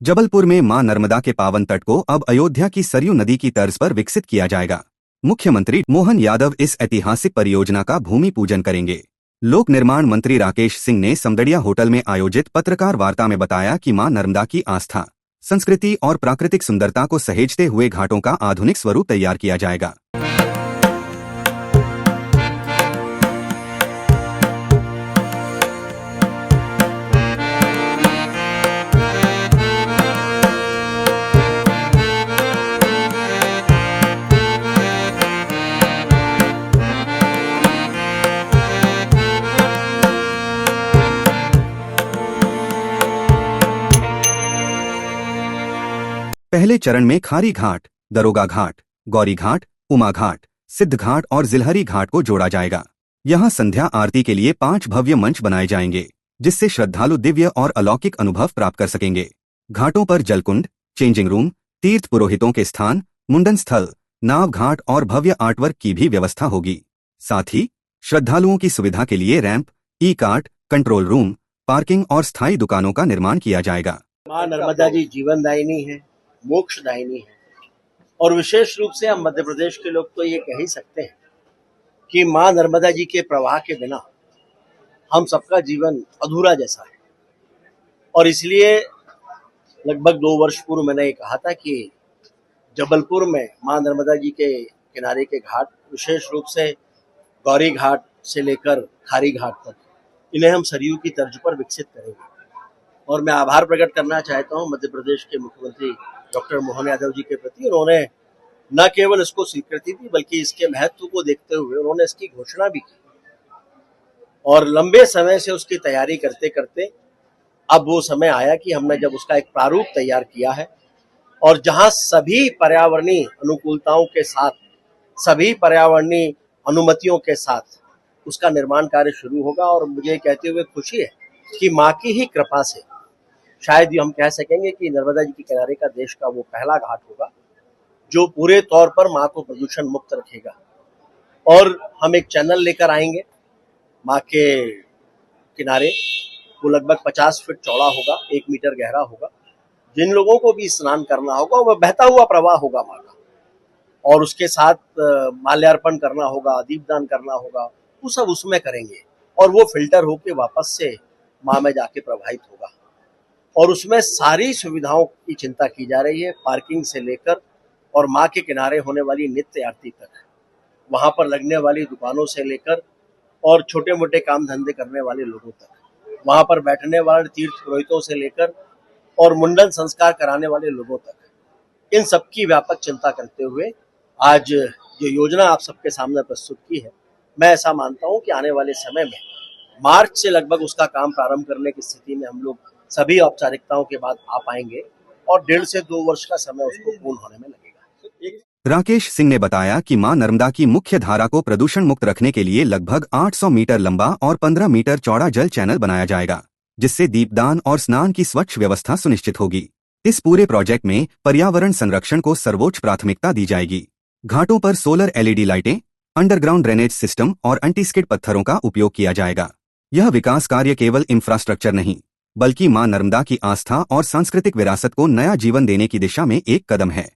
जबलपुर में मां नर्मदा के पावन तट को अब अयोध्या की सरयू नदी की तर्ज पर विकसित किया जाएगा। मुख्यमंत्री मोहन यादव इस ऐतिहासिक परियोजना का भूमि पूजन करेंगे। लोक निर्माण मंत्री राकेश सिंह ने समदड़िया होटल में आयोजित पत्रकार वार्ता में बताया कि मां नर्मदा की आस्था, संस्कृति और प्राकृतिक सुंदरता को सहेजते हुए घाटों का आधुनिक स्वरूप तैयार किया जाएगा। पहले चरण में खारी घाट, दरोगा घाट, गौरी घाट, उमा घाट, सिद्ध घाट और जिलहरी घाट को जोड़ा जाएगा। यहां संध्या आरती के लिए 5 भव्य मंच बनाए जाएंगे, जिससे श्रद्धालु दिव्य और अलौकिक अनुभव प्राप्त कर सकेंगे। घाटों पर जलकुंड, चेंजिंग रूम, तीर्थ पुरोहितों के स्थान, मुंडन स्थल, नाव घाट और भव्य आर्टवर्क की भी व्यवस्था होगी। साथ ही श्रद्धालुओं की सुविधा के लिए ramp, e cart, control room, parking और स्थायी दुकानों का निर्माण किया जाएगा। मां नर्मदा जी जीवनदायिनी है, मोक्षदायिनी है और विशेष रूप से हम मध्य प्रदेश के लोग तो ये कह ही सकते हैं कि मां नर्मदा जी के प्रवाह के बिना हम सबका जीवन अधूरा जैसा है। और इसलिए लगभग 2 वर्ष पूर्व मैंने ये कहा था कि जबलपुर में मां नर्मदा जी के किनारे के घाट, विशेष रूप से गौरी घाट से लेकर खारी घाट तक, इन्हें हम सरयू की तर्ज पर विकसित करेंगे। और मैं आभार प्रकट करना चाहता हूं मध्य प्रदेश के मुख्यमंत्री डॉक्टर मोहन यादव जी के प्रति। उन्होंने न केवल इसको स्वीकृति दी बल्कि इसके महत्व को देखते हुए उन्होंने इसकी घोषणा भी की और लंबे समय से उसकी तैयारी करते करते अब वो समय आया कि हमने जब उसका एक प्रारूप तैयार किया है और जहां सभी पर्यावरणीय अनुकूलताओं के साथ, सभी पर्यावरणीय अनुमतियों के साथ उसका निर्माण कार्य शुरू होगा। और मुझे कहते हुए खुशी है कि माँ की ही कृपा से शायद हम कह सकेंगे कि नर्मदा जी के किनारे का देश का वो पहला घाट होगा जो पूरे तौर पर माँ को प्रदूषण मुक्त रखेगा। और हम एक चैनल लेकर आएंगे माँ के किनारे, वो लगभग 50 फीट चौड़ा होगा, 1 मीटर गहरा होगा। जिन लोगों को भी स्नान करना होगा वह बहता हुआ प्रवाह होगा माँ का, और उसके साथ माल्यार्पण करना होगा, दीपदान करना होगा, वो सब उसमें करेंगे और वो फिल्टर होके वापस से माँ में जाके प्रवाहित होगा। और उसमें सारी सुविधाओं की चिंता की जा रही है, पार्किंग से लेकर और माँ के किनारे होने वाली नित्य आरती तक, वहां पर लगने वाली दुकानों से लेकर और छोटे मोटे काम धंधे करने वाले लोगों तक, वहां पर बैठने वाले तीर्थ पुरोहितों से लेकर और मुंडन संस्कार कराने वाले लोगों तक, इन सबकी व्यापक चिंता करते हुए आज जो योजना आप सबके सामने प्रस्तुत की है, मैं ऐसा मानता हूं कि आने वाले समय में मार्च से लगभग उसका काम प्रारंभ करने की स्थिति में हम लोग सभी औपचारिकताओं के बाद आ पाएंगे और 1.5 से 2 वर्ष का समय उसको पूर्ण होने में लगेगा। राकेश सिंह ने बताया कि मां नर्मदा की मुख्य धारा को प्रदूषण मुक्त रखने के लिए लगभग 800 मीटर लंबा और 15 मीटर चौड़ा जल चैनल बनाया जाएगा, जिससे दीपदान और स्नान की स्वच्छ व्यवस्था सुनिश्चित होगी। इस पूरे प्रोजेक्ट में पर्यावरण संरक्षण को सर्वोच्च प्राथमिकता दी जाएगी। घाटों पर सोलर LED लाइटें, अंडरग्राउंड ड्रेनेज सिस्टम और एंटी स्किड पत्थरों का उपयोग किया जाएगा। यह विकास कार्य केवल इंफ्रास्ट्रक्चर नहीं बल्कि मां नर्मदा की आस्था और सांस्कृतिक विरासत को नया जीवन देने की दिशा में एक कदम है।